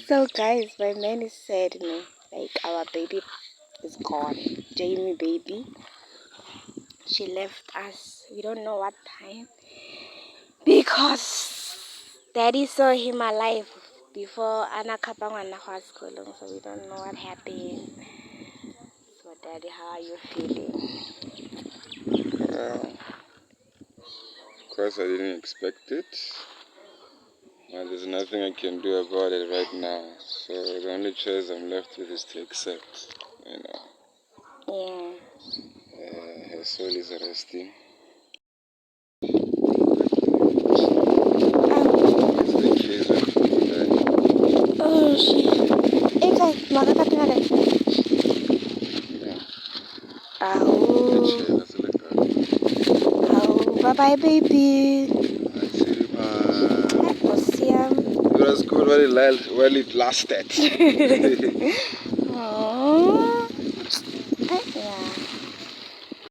So guys, my man is sad, like our baby is gone. Jamie baby. She left us. We don't know what time. Because daddy saw him alive before Anna Kapangwana was school, so we don't know what happened. So daddy, how are you feeling? Of course I didn't expect it. There's nothing I can do about it right now. So the only choice I'm left with is to accept, Yeah. Her soul is resting. Oh shit. Okay, makakatingala. Bye bye baby. It was good while it lasted. Aww.